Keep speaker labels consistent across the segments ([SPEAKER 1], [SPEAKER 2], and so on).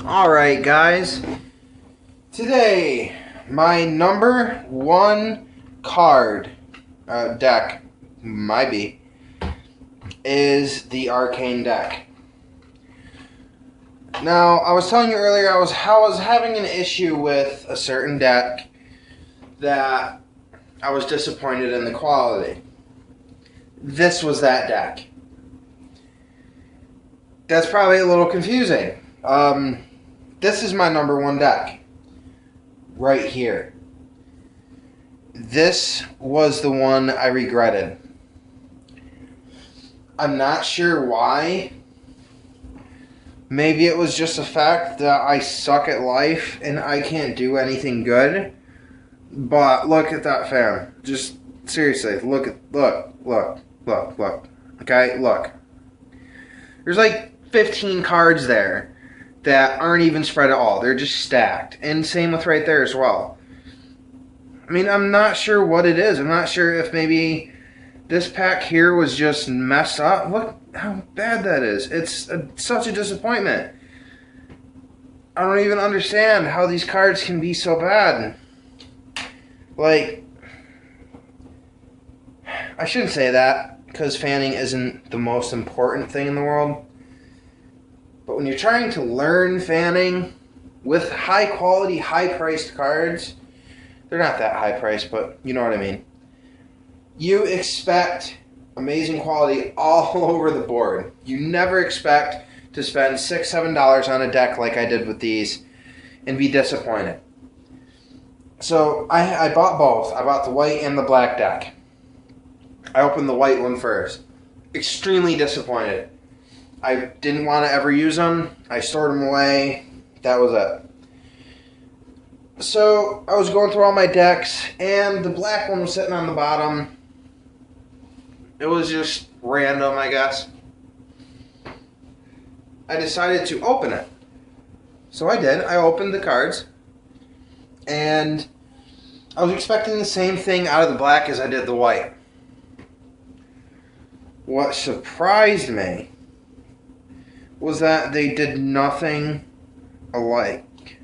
[SPEAKER 1] Alright guys, today my number one card deck, might be, is the Arcane deck. Now, I was telling you earlier I was having an issue with a certain deck that I was disappointed in the quality. This was that deck. That's probably a little confusing. This is my number one deck. Right here. This was the one I regretted. I'm not sure why. Maybe it was just the fact that I suck at life and I can't do anything good. But look at that fan. Just seriously, look. Okay, look. There's like 15 cards there that aren't even spread at all. They're just stacked. And same with right there as well. I mean, I'm not sure what it is. I'm not sure if maybe this pack here was just messed up. Look how bad that is. It's such a disappointment. I don't even understand how these cards can be so bad. Like, I shouldn't say that, because fanning isn't the most important thing in the world. But when you're trying to learn fanning with high quality, high priced cards, they're not that high priced, but you know what I mean. You expect amazing quality all over the board. You never expect to spend $6, $7 on a deck like I did with these and be disappointed. So I bought both. I bought the white and the black deck. I opened the white one first. Extremely disappointed. I didn't want to ever use them. I stored them away. That was it. So I was going through all my decks, and the black one was sitting on the bottom. It was just random, I guess. I decided to open it. So I did. I opened the cards. And I was expecting the same thing out of the black as I did the white. What surprised me was that they did nothing alike.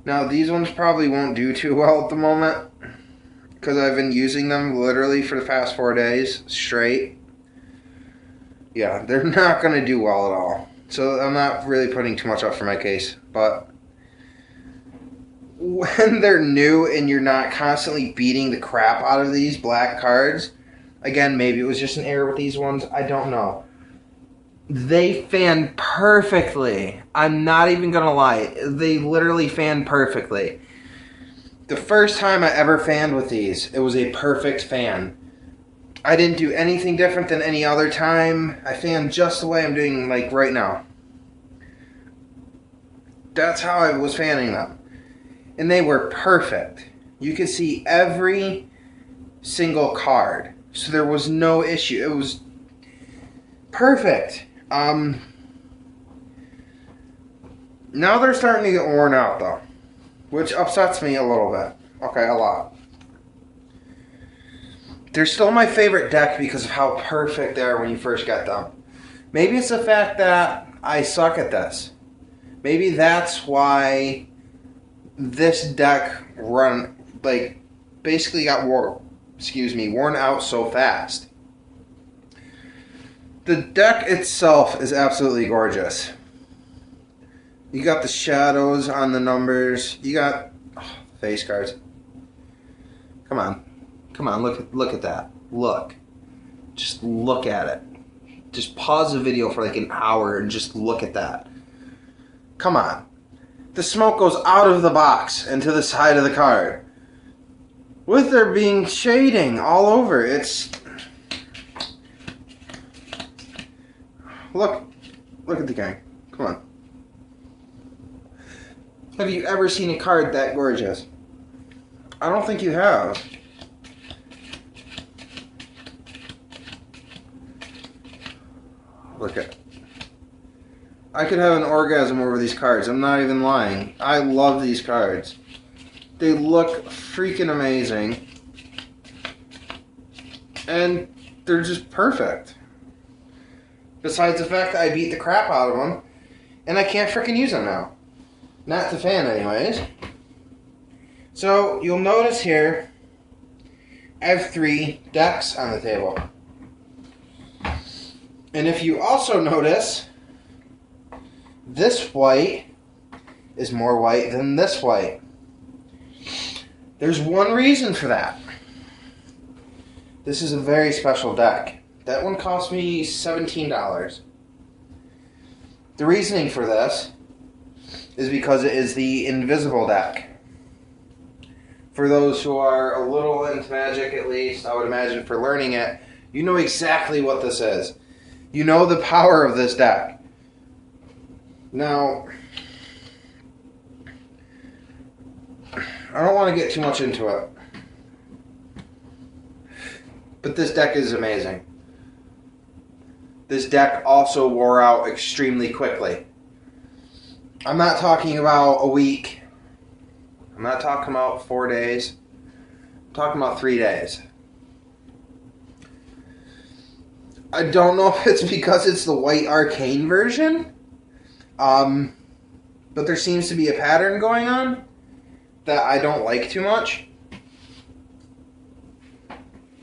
[SPEAKER 1] Now, these ones probably won't do too well at the moment, because I've been using them literally for the past 4 days straight. Yeah, they're not going to do well at all. So I'm not really putting too much up for my case. But when they're new and you're not constantly beating the crap out of these black cards, again, maybe it was just an error with these ones, I don't know. They fan perfectly. I'm not even going to lie. They literally fan perfectly. The first time I ever fanned with these, it was a perfect fan. I didn't do anything different than any other time. I fanned just the way I'm doing like right now. That's how I was fanning them. And they were perfect. You could see every single card. So there was no issue. It was perfect. Now they're starting to get worn out, though, which upsets me a little bit. Okay, a lot. They're still my favorite deck because of how perfect they are when you first get them. Maybe it's the fact that I suck at this. Maybe that's why this deck basically got worn out so fast. The deck itself is absolutely gorgeous. You got the shadows on the numbers. You got face cards. Come on, look at that. Look. Just look at it. Just pause the video for like an hour and just look at that. Come on. The smoke goes out of the box and to the side of the card. With there being shading all over. Look at the gang. Come on. Have you ever seen a card that gorgeous? I don't think you have. Look at. I could have an orgasm over these cards. I'm not even lying. I love these cards. They look freaking amazing. And they're just perfect. Besides the fact that I beat the crap out of them and I can't freaking use them now. Not to fan anyways. So you'll notice here I have 3 decks on the table. And if you also notice, this white is more white than this white. There's one reason for that. This is a very special deck. That one cost me $17. The reasoning for this is because it is the invisible deck. For those who are a little into Magic, at least, I would imagine for learning it, you know exactly what this is. You know the power of this deck. Now, I don't want to get too much into it, but this deck is amazing. This deck also wore out extremely quickly. I'm not talking about a week. I'm not talking about 4 days. I'm talking about 3 days. I don't know if it's because it's the white Arcane version, but there seems to be a pattern going on that I don't like too much.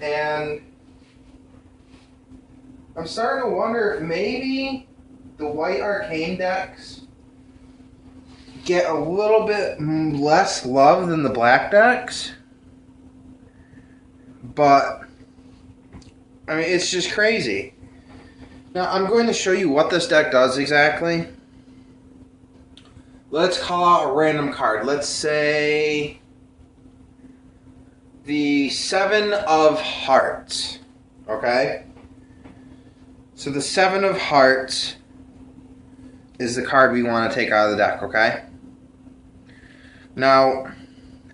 [SPEAKER 1] And I'm starting to wonder if maybe the white Arcane decks get a little bit less love than the black decks. But, I mean, it's just crazy. Now, I'm going to show you what this deck does exactly. Let's call out a random card. Let's say the 7 of Hearts. Okay? So the 7 of Hearts is the card we want to take out of the deck, okay? Now,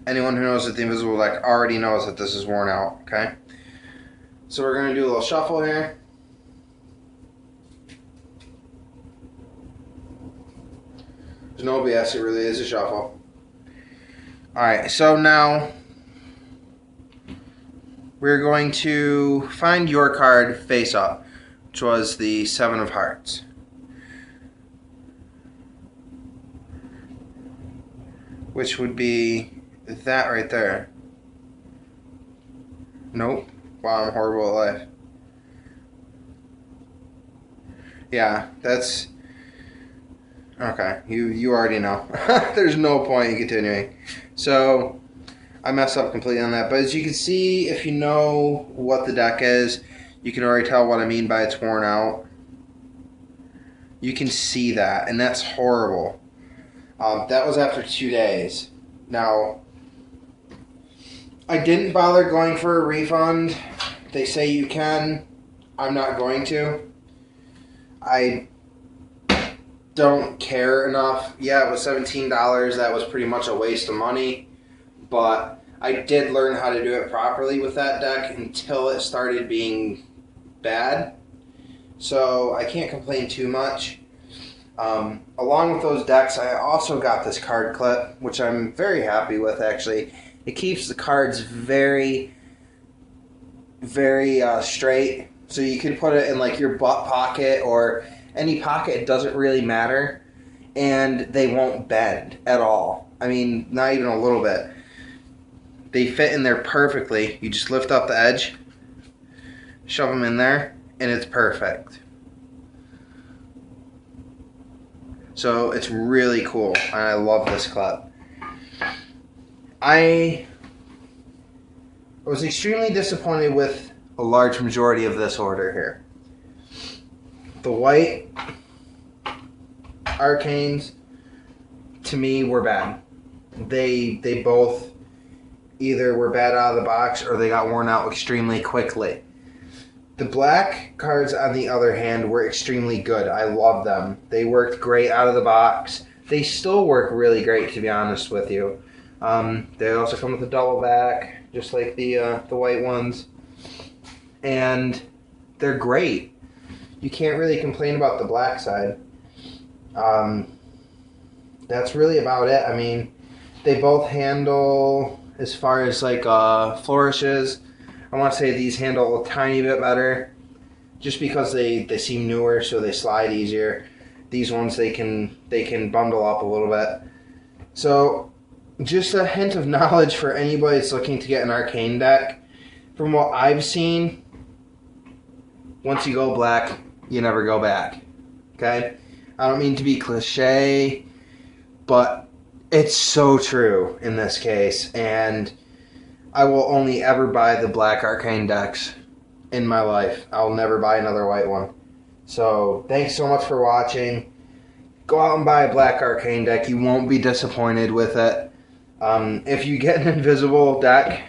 [SPEAKER 1] anyone who knows that the invisible deck already knows that this is worn out, okay? So we're going to do a little shuffle here. There's no BS, it really is a shuffle. Alright, so now we're going to find your card face up, which was the 7 of Hearts. Which would be that right there. Nope. Wow, I'm horrible at life. Yeah, that's... Okay, you already know. There's no point in continuing. So, I messed up completely on that. But as you can see, if you know what the deck is, you can already tell what I mean by it's worn out. You can see that, and that's horrible. That was after 2 days. Now, I didn't bother going for a refund. They say you can. I'm not going to. I don't care enough. Yeah, it was $17. That was pretty much a waste of money. But I did learn how to do it properly with that deck until it started being bad. So I can't complain too much. Along with those decks, I also got this card clip, which I'm very happy with, actually. It keeps the cards very, very straight. So you can put it in like your butt pocket or any pocket. It doesn't really matter. And they won't bend at all. I mean, not even a little bit. They fit in there perfectly. You just lift up the edge, shove them in there, and it's perfect. So it's really cool, and I love this clip. I was extremely disappointed with a large majority of this order here. The white Arcanes, to me, were bad. They both either were bad out of the box or they got worn out extremely quickly. The black cards, on the other hand, were extremely good. I love them. They worked great out of the box. They still work really great, to be honest with you. They also come with a double back, just like the white ones. And they're great. You can't really complain about the black side. That's really about it. I mean, they both handle, as far as like flourishes, I want to say these handle a tiny bit better, just because they seem newer, so they slide easier. these ones they can bundle up a little bit. So just a hint of knowledge for anybody that's looking to get an Arcane deck. From what I've seen, once you go black, you never go back. Okay? I don't mean to be cliche, but it's so true in this case. And I will only ever buy the black Arcane decks in my life. I'll never buy another white one. So thanks so much for watching. Go out and buy a black Arcane deck. You won't be disappointed with it. If you get an invisible deck,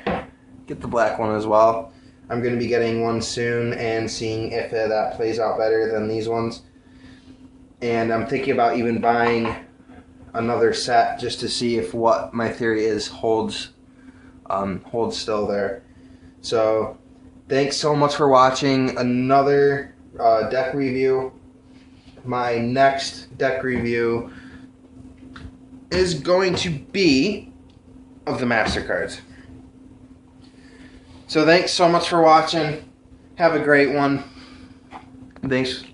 [SPEAKER 1] get the black one as well. I'm going to be getting one soon and seeing if that plays out better than these ones. And I'm thinking about even buying another set just to see if what my theory is holds still there. So thanks so much for watching another deck review. My next deck review is going to be of the Master cards. So thanks so much for watching. Have a great one. Thanks.